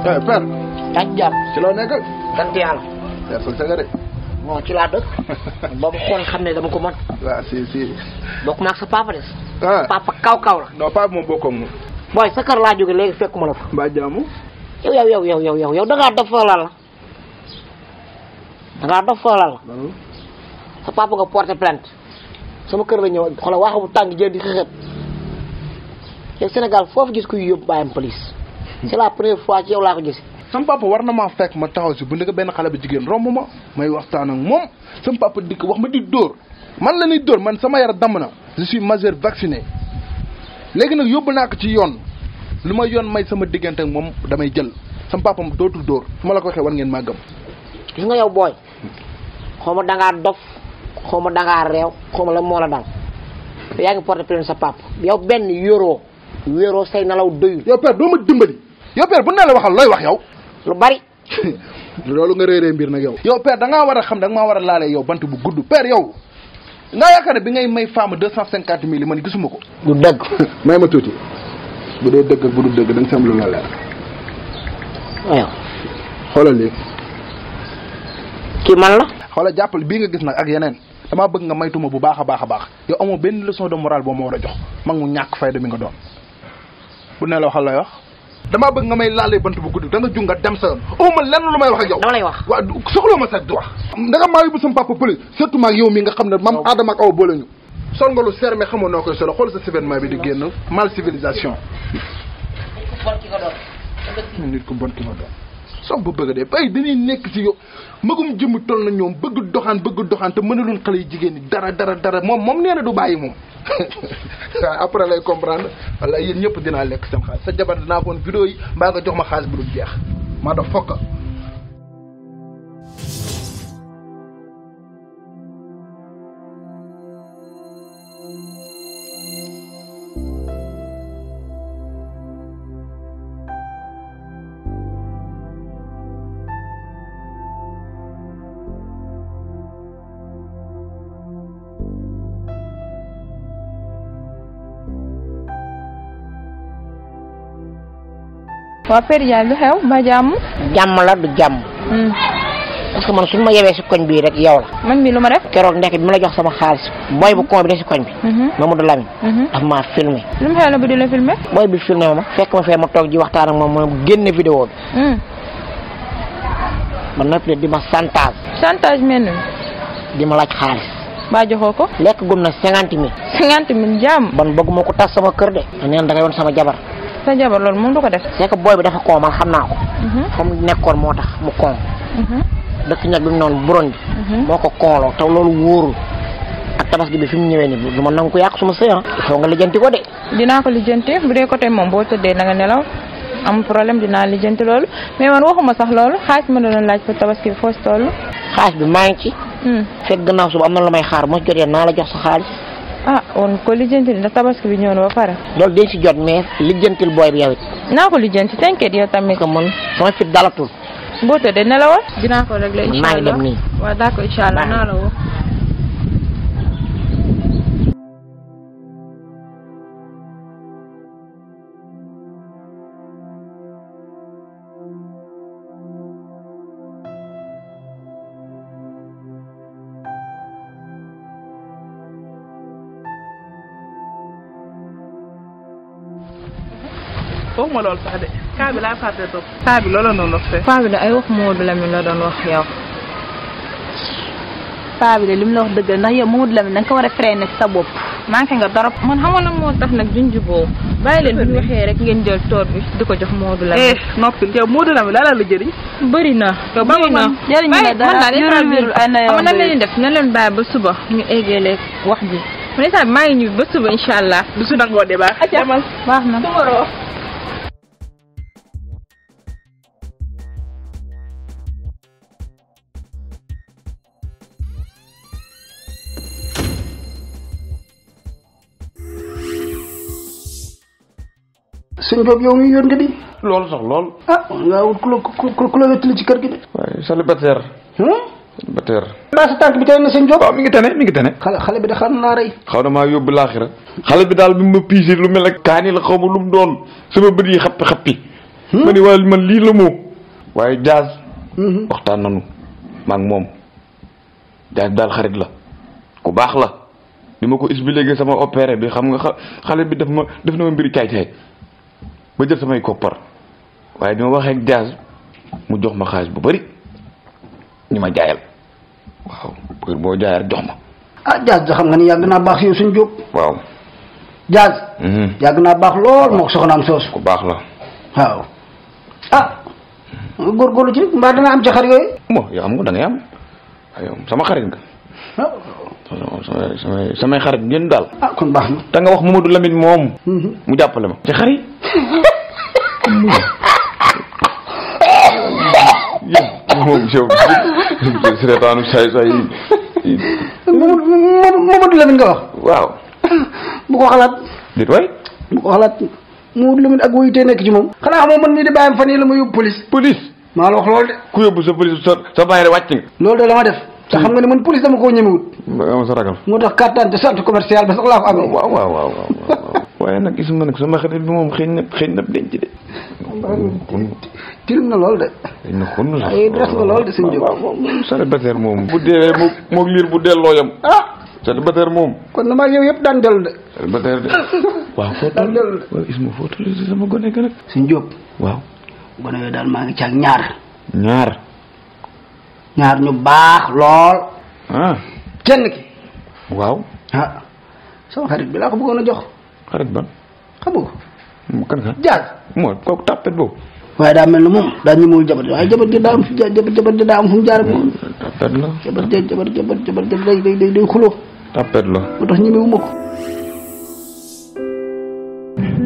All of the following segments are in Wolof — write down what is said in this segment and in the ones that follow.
père. yaa ngi jàpp. ci loo nekk. sant yàlla. père foog sa nga de. moo ci laa dëkk. boobu xool xam ne dama ko mën. waaw si. bokk ma ak sa papa des. ah papa kaw la. non papa moom bokkoo moom. booy sa kër laa jóge léegi fekkuma la fa. mbaa jaamu. yow da ngaa dof foolal la. sa papa nga porté plainte. sama kër la ñëw xoolal waaxa bu tàng jël di xëxët. yow Sénégal foofu gis kuy yóbbu bàyyam police. c'est la première fois ci yow laa ko gis. sama papa war na maa fekk ma taxaw si bu nekk benn xale bu jigéen romb ma may waxtaan ak moom sama papa dikk wax ma di dóor man la ñuy dóor man sama yar damm na je suis majeur vacciné léegi nag yóbbu naa ko ci yoon lu ma yoon may sama diggante ak moom damay jël sama papa dootul dóor su ma la ko waxee war ngeen maa gëm. gis nga yow booy xaw ma dangaa dof xaw ma dangaa réew xaw ma la moo la dal yaa ngi porté plainte sa papa yow benn wéeroo say nelaw doyul. yow père doo ma dimbali yow père bu ne la waxal looy wax yow. lu bari. loolu nga réeree mbir nag yow. yow père da ngaa war a xam da nga maa war a laalee yow bant bu gudd père yow nga yaakaar ne bi ngay may femme 250 000 man gisuma ko. du dëgg. may ma tuuti bu dee dëgg ak bu du dëgg da nga sam lu la leer. waaw. xoolal lii. kii man la. xoolal jàppal bii nga gis nag ak yeneen damaa bëgg nga maytuma bu baax a baax yow amoo benn leçon de morale boo ma war a jox mag mu ñàkk fayda mi nga doon bu ne la waxal lay wax. damaa bëgg nga may laalee bant bu gudd da nga jug nga dem sa yoon ma lenn lu may wax ak yow. dama lay wax waaw soxla ma sax di wax. ndanga maa yóbbu sama papa police surtout maag yow mi nga xam ne mam Adama ak Awa boole ñu. sol nga lu seer mais xamoon noo koy solo xool sa événement bi di génn mal civilisation. nit ku bon ki nga doon. sox bu bëgg dee bay dañuy nekk ci yow magum jëmm toll na ñoom bëgg doxaan te mënaluñ xale yi jigéen ñi dara moom nee na du bàyyi moom. waaw après lay comprendre wala yéen ñëpp dinaa lekk seen xaalis sa jabar dinaa ko woon vidéo yi mbaa nga jox ma xaalis bu dul jeex maa dox fokk. waa Père Diagne lu xew ba jàmm. jàmm la du jàmm. parce que man suñu ma yebee si koñ bii rek yow la. man mi lu ma def. keroog ndekk bi ma la jox sama xaalis booy bu kon bi de si koñ bi. Mamadou Lamine. daf maa filmé. lu mu xew la bu di la filmé. booy bi filmé ma fekk ma fee ma toog ji waxtaan ak moom mu génne vidéo bi. man noppi di ma chantage mel ni. di ma laaj xaalis. ba joxoo ko. lekk gum na 50 000. 50 000 jàmm. ban bëgguma ko tas sama kër de. neen da ngay woon sama jabar. sa jabar loolu moom du ko def. c'est que booy bi dafa kon man xam naa ko. fa mu nekkoon moo tax mu kon. dëkk ñag bi mu noonu buron bi. moo ko konloo te loolu wóorul. ak tabaski bi fi mu ñëwee nii du ma nangu ko yàq suma sëy il faut nga lijjanti ko de. dinaa ko lijjanti bu dee côté moom boo tëddee na nga nelaw am problème dinaa lijjanti loolu mais man waxuma sax loolu xaalis ma doon laaj pour tabaski bi foo si toll. xaalis bi maa ngi ci. fekk gannaaw suba am na lu may xaar moo jotee naa la jox sa xaalis. woon ko lijjanti ndax tabaski bi ñëw na ba pare. loolu dañ si jot mais lijjantil booy bi yow it. naa ko lijjanti t'inquiète yow tamit. parce que man sama fit dalatul. boo tëddee nelawal. dinaa ko réglé incha allah maa ngi dem nii. waaw d'accord incha allah naa la woo. foofu ma loolu sax de kaa bi laa fàtte toog kaa bi loola noonu wax paa bi de ay wax Mamadou Lamine la doon wax yow. paa bi de li mu la wax dëgg ndax yow Mamadou Lamine da nga ko war a freiné sa bopp. manqué nga trop. man xamoon na moo tax nag duñ juboo bàyyi leen bu ñu waxee rek ngeen jël toor bi di ko jox Mamadou Lamine. noppi yow Mamadou Lamine la la jëriñ. bëri na. bëri na jëriñ la dara yorul ay na yow man leen def na leen bàyyi ba suba ñu eggeele wax ji. mu ne sax maa ngi ñëw ba suba incha allah. du su nangoo de baax. demal baax na. sëñ Bob yow mi yor nga di. loolu sax lool. ngaa wut ku la wettali ci kër gi de. waaye célibataire. célibataire. daa sa tànk bi tane na sëñ Bob. waaw mi ngi tane. xale bi de xam naa rey. xaw na maa yóbbu laaxira. xale bi daal bi ma piisee lu mel ne kaani la xaw ma lu mu doon sama bët yi xappi ma ni waaye man lii la moo waaye Diaz waxtaan nanu maag moom Diaz daal xarit la ku baax la bi ma ko expliqué sama opéré bi xam nga xale bi def na ma mbiri caay-caay ba jël samay koppar waaye bi ma waxee ak Diaz mu jox ma xaalis bu bari ñu ma jaayal waaw pour boo jaayal jox ma ah Diaz da xam nga ni yàgg naa baax yow sëñ Diop waaw Diaz yàgg naa baax lool moo soxnaam soosu ku baax la waaw ah góorgóorlu ci mbaa dana am ci xar yooyu mo yoo xam nga da ngay am yow sama xarit nga samay xarit ngeen daal ah kon baax na te nga wax Mamadou Lamine moom mu jàppale ma ci xarit moom yow siretaanu say Mamadou Lamine nga wax waaw bu ko xalaat dit waay bu ko xalaat Mamadou Lamine ak woyu tee nekk ci moom xanaa xamoo man mii di bàyyam fan yi la ma yóbbu police maa la wax loolu de ku yóbbu sa police sa bàyyi rek wàcc nga loolu de la ma def te xam nga ne man police dama koo ñemewut ama sa ragal moo tax carte d'identité centre commercial ba sax laa ko amee waaw waaye nag gis nga nag sama xarit bi moom xëy na denc de tilim na lool de xëy na xunn la ay dres nga lool de sëñ Diop moom célibataire moom bu deewee moog liir bu delloo yam célibataire moom kon na maa yow yëpp daan dellu de célibataire de waaw foo daan dellu de waaw Isma foo toll si sama gone ga nag sëñ Diop waaw gone yooyu daal maa ngi ci ak ñaar ñu baax lool kenn ki waaw sama xarit bi laa ko bëggoon a jox xarit ban xam nga ko kan ka Diaz moo kooku tàppet boobu waaye daa mel ne moom daa ñëmul jabar waaye jabar ji daa am fu mu jaar ak moom tàppet la jabar day xuloo tàppet la moo tax ñemewuma ko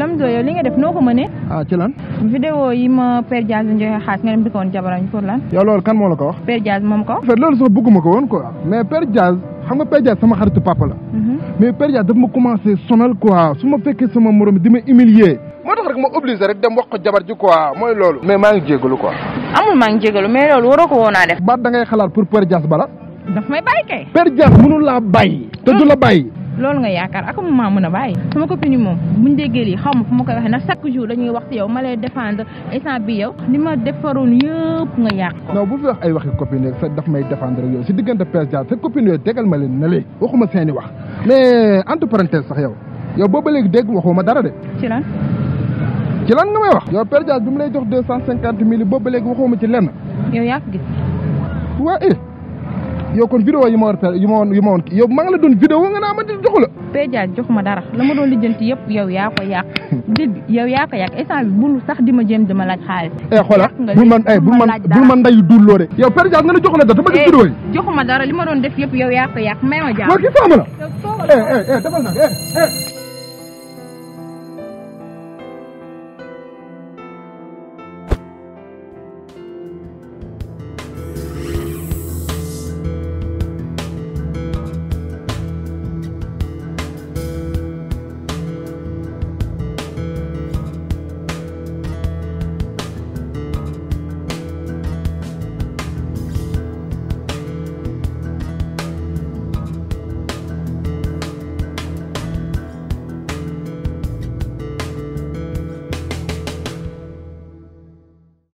Lamzo yow li nga def noo ko mënee. ci lan. vidéo yi ma Père Diaz joxe xaalis nga dem di ko woon jabaram pour lan. yow loolu kan moo la ko wax. Père Diaz moom ko. en fait loolu sax bëgguma ko woon quoi mais Père Diaz xam nga Père Diaz sama xaritu papa la. mais Père Diaz daf ma commencé sonal quoi su ma fekkee sama morom di ma humilier. moo tax rek ma obligé rek dem wax ko jabar ji quoi mooy loolu. mais maa ngi jégalu quoi. amul maa ngi jégalu mais loolu waroo ko woon a def. baat da ngay xalaat pour Père Diaz bala. daf may bàyyi kay. Père Diaz mënul laa bàyyi. te du la bàyyi. loolu nga yaakaar ak maa mën a bàyyi sama copine yi moom buñ déggee lii xaw ma fu ma koy waxee nag chaque jour dañuy wax ci yow ma lay défendre instant bi yow li ma defaroon yëpp nga yàq ko. non bu fi wax ay waxi copine yeeg sa daf may défendre yow si diggante Père Diaz sa copine yooyu tegal ma leen na lee waxuma seeni wax mais entre parenthèse sax yow boobu ba léegi dégg waxuma dara de. ci lan nga may wax. yow Père Diaz bi mu lay jox 250 000 boobu ba léegi waxuma ci lenn. yow yaa ko gis. waa yow kon vidéo yi ma woon yow maa ngi la doon vidéo nga naa ma di joxu la. Père Diaz joxuma dara la ma doon lijjanti yëpp yow yaa ko yàq dégg yow yaa ko yàq instant bi bul sax di ma jéem dama laaj xaalis. xoola bul man ndayu dulloo de. yow Père Diaz nga ne joxu la dara dama gis vidéo yi. joxuma dara li ma doon def yëpp yow yaa ko yàq may ma jaar. waaw kii sama la. defal na